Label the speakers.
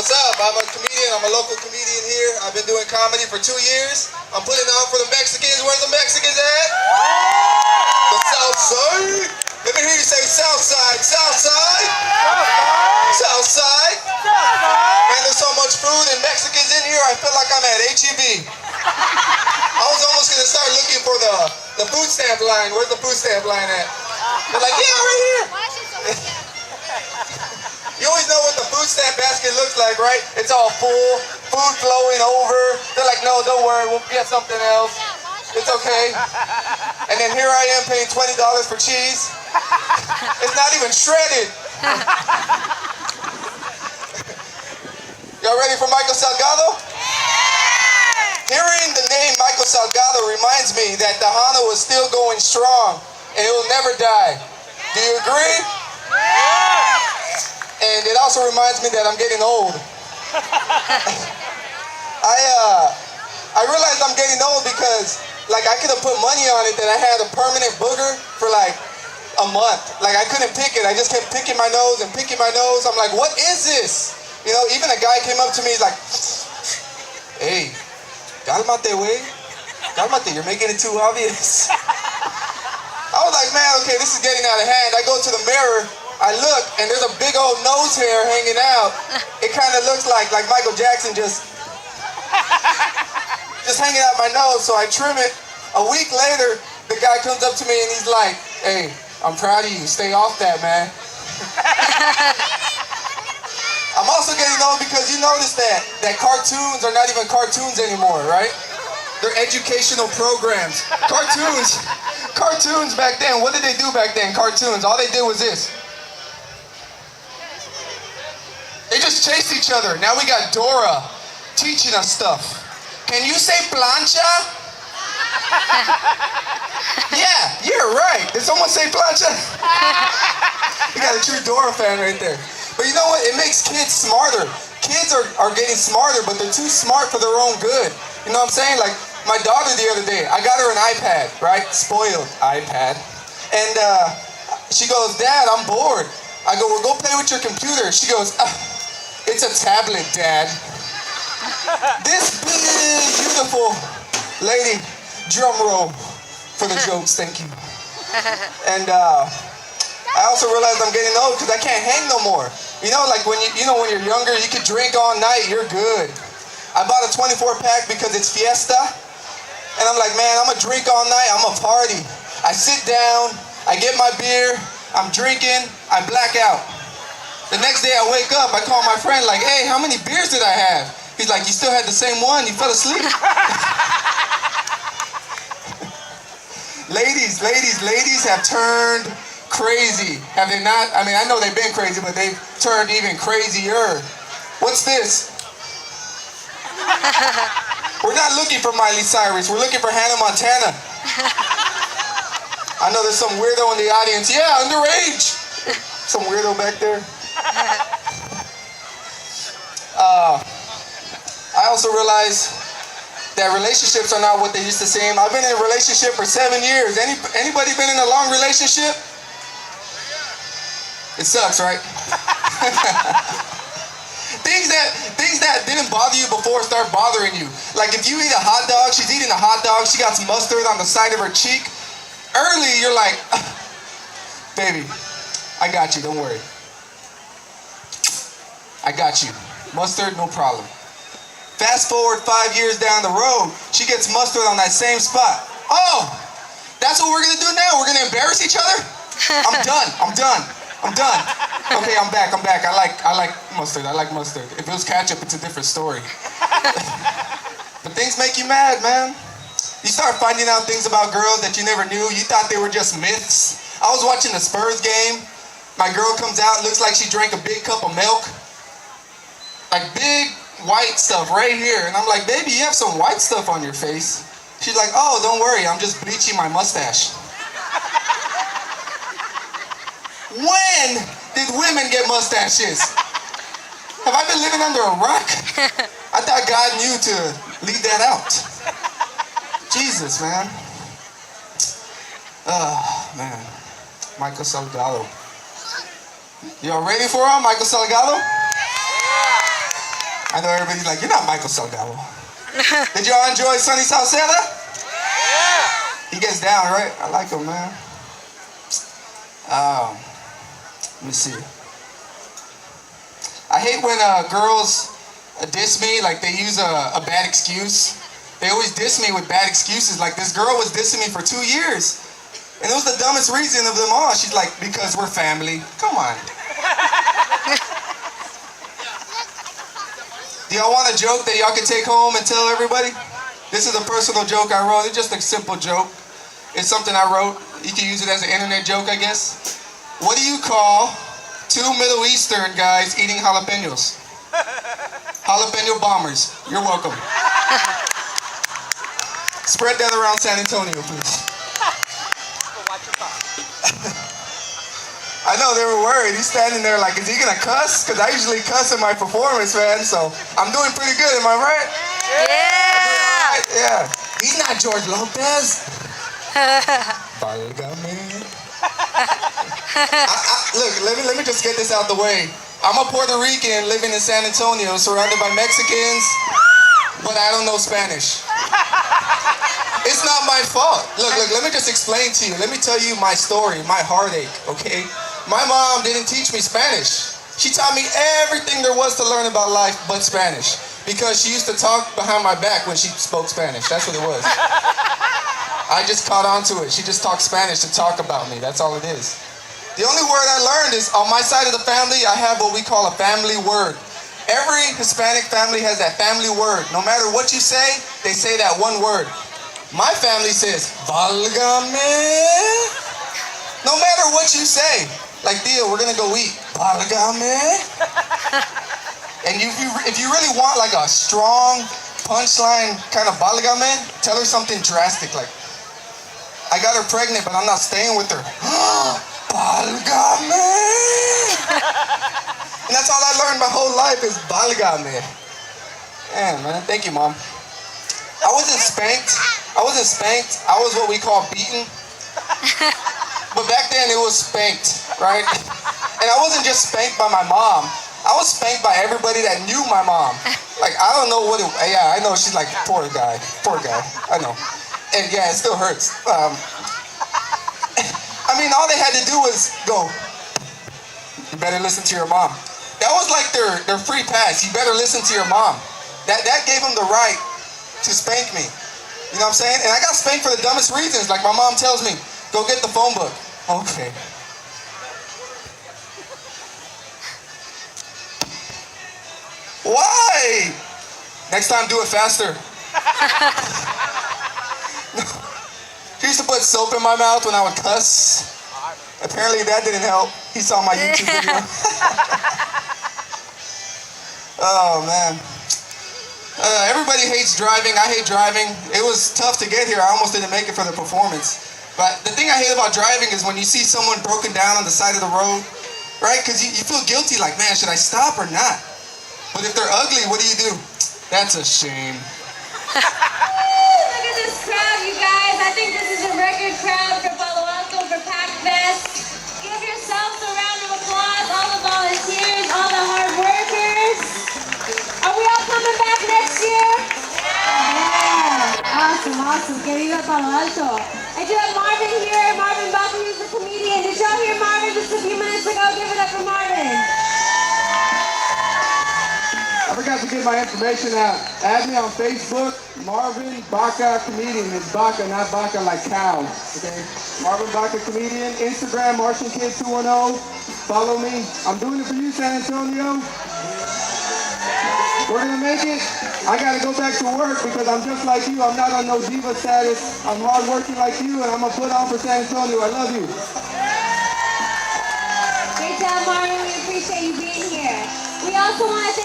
Speaker 1: What's up? I'm a comedian. I'm a local comedian here. I've been doing comedy for 2 years. I'm putting on for the Mexicans. Where's the Mexicans at? The South Side. Let me hear you say South Side. South Side. South Side. Man, there's so much food and Mexicans in here. I feel like I'm at HEB. I was almost going to start looking for the food stamp line. Where's the food stamp line at? They're like, yeah, right here. You always know what the food stamp basket looks like, right? It's all full, food flowing over. They're like, no, don't worry, we'll get something else. It's okay. And then here I am paying $20 for cheese. It's not even shredded. Y'all ready for Michael Salgado? Hearing the name Michael Salgado reminds me that Tejano is still going strong and it will never die. Do you agree? And it also reminds me that I'm getting old. I realized I'm getting old because like I could have put money on it that I had a permanent booger for like a month. Like I couldn't pick it. I just kept picking my nose and picking my nose. I'm like, what is this? You know, even a guy came up to me, he's like, hey, cálmate, wey. Cálmate, you're making it too obvious. I was like, man, okay, this is getting out of hand. I go to the mirror. I look, and there's a big old nose hair hanging out. It kind of looks like Michael Jackson just hanging out my nose, so I trim it. A week later, the guy comes up to me and he's like, hey, I'm proud of you. Stay off that, man. I'm also getting old because you notice that cartoons are not even cartoons anymore, right? They're educational programs. Cartoons back then, what did they do back then? Cartoons, all they did was this. They just chased each other. Now we got Dora teaching us stuff. Can you say plancha? Yeah, you're right. Did someone say plancha? You got a true Dora fan right there. But you know what? It makes kids smarter. Kids are getting smarter, but they're too smart for their own good. You know what I'm saying? Like my daughter the other day, I got her an iPad, right? Spoiled iPad. And she goes, Dad, I'm bored. I go, well, go play with your computer. She goes, it's a tablet, Dad. This big, beautiful lady, drum roll for the jokes, thank you. And I also realized I'm getting old because I can't hang no more. You know, like when when you're younger, you could drink all night, you're good. I bought a 24-pack because it's fiesta. And I'm like, man, I'm gonna drink all night, I'm gonna party. I sit down, I get my beer, I'm drinking, I black out. The next day I wake up, I call my friend like, hey, how many beers did I have? He's like, you still had the same one, you fell asleep? Ladies have turned crazy. Have they not? I mean, I know they've been crazy, but they've turned even crazier. What's this? We're not looking for Miley Cyrus, we're looking for Hannah Montana. I know there's some weirdo in the audience. Yeah, underage. Some weirdo back there. I also realized that relationships are not what they used to seem. I've been in a relationship for 7 years. Anybody been in a long relationship? It sucks, right? Things that didn't bother you before start bothering you. Like if you eat a hot dog, she's eating a hot dog, she got some mustard on the side of her cheek. Early, you're like, baby, I got you, don't worry. I got you. Mustard, no problem. Fast forward 5 years down the road, she gets mustard on that same spot. Oh, that's what we're gonna do now? We're gonna embarrass each other? I'm done. Okay, I'm back. I like mustard. If it was ketchup, it's a different story. But things make you mad, man. You start finding out things about girls that you never knew. You thought they were just myths. I was watching the Spurs game. My girl comes out, looks like she drank a big cup of milk. Like big white stuff right here. And I'm like, baby, you have some white stuff on your face. She's like, oh, don't worry, I'm just bleaching my mustache. When did women get mustaches? Have I been living under a rock? I thought God knew to leave that out. Jesus, man. Oh, man. Michael Salgado. Y'all ready for him, Michael Salgado? I know everybody's like, you're not Michael Salgado. Did y'all enjoy Sunny Salcedo? Yeah. He gets down, right? I like him, man. Let me see. I hate when girls diss me, like they use a bad excuse. They always diss me with bad excuses. Like this girl was dissing me for 2 years. And it was the dumbest reason of them all. She's like, because we're family. Come on. Do y'all want a joke that y'all can take home and tell everybody? This is a personal joke I wrote. It's just a simple joke. It's something I wrote. You can use it as an internet joke, I guess. What do you call 2 Middle Eastern guys eating jalapenos? Jalapeno bombers. You're welcome. Spread that around San Antonio, please. I know they were worried. He's standing there like, is he gonna cuss? Because I usually cuss in my performance, man. So I'm doing pretty good. Am I right?
Speaker 2: Yeah.
Speaker 1: Right? Yeah. He's not George Lopez. Look, let me just get this out the way. I'm a Puerto Rican living in San Antonio, surrounded by Mexicans, but I don't know Spanish. It's not my fault. Look, let me just explain to you. Let me tell you my story, my heartache, okay? My mom didn't teach me Spanish. She taught me everything there was to learn about life but Spanish, because she used to talk behind my back when she spoke Spanish. That's what it was. I just caught on to it. She just talked Spanish to talk about me. That's all it is. The only word I learned is, on my side of the family, I have what we call a family word. Every Hispanic family has that family word. No matter what you say, they say that one word. My family says, Válgame. No matter what you say. Like, Theo, we're gonna go eat. Válgame. And if you really want like a strong punchline kind of válgame, tell her something drastic, like, I got her pregnant, but I'm not staying with her. Válgame. And that's all I learned my whole life is válgame. Yeah, man. Thank you, Mom. I wasn't spanked. I was what we call beaten. But back then it was spanked, right? And I wasn't just spanked by my mom. I was spanked by everybody that knew my mom. Like, I don't know what it... Yeah, I know she's like, poor guy. I know. And yeah, it still hurts. I mean, all they had to do was go, you better listen to your mom. That was like their free pass. You better listen to your mom. That gave them the right to spank me. You know what I'm saying? And I got spanked for the dumbest reasons. Like, my mom tells me, go get the phone book. Okay. Why? Next time, do it faster. She used to put soap in my mouth when I would cuss. Apparently that didn't help. He saw my YouTube video. Oh, man. Everybody hates driving. I hate driving. It was tough to get here. I almost didn't make it for the performance. But the thing I hate about driving is when you see someone broken down on the side of the road, right? Because you feel guilty, like, man, should I stop or not? But if they're ugly, what do? That's a shame.
Speaker 3: Look at this crowd, you guys. I think this is a record crowd for Palo Alto, for PAC Fest. Give yourselves a round of applause, all the volunteers, all the hard workers. Are we all coming back next year? Yeah. Awesome. Que viva Palo Alto. I do have Marvin here, Marvin Baca, who's a comedian. Did y'all hear Marvin just a few minutes ago? Give it up for Marvin.
Speaker 1: I forgot to get my information out. Add me on Facebook, Marvin Baca Comedian. It's Baca, not Baca like cow. Okay? Marvin Baca Comedian. Instagram, Martian Kid 210. Follow me. I'm doing it for you, San Antonio. We're gonna make it. I gotta go back to work because I'm just like you. I'm not on no diva status. I'm hardworking like you, and I'm gonna put on for San Antonio. I love you.
Speaker 3: Great job, Marvin. We appreciate you being here. We also want to thank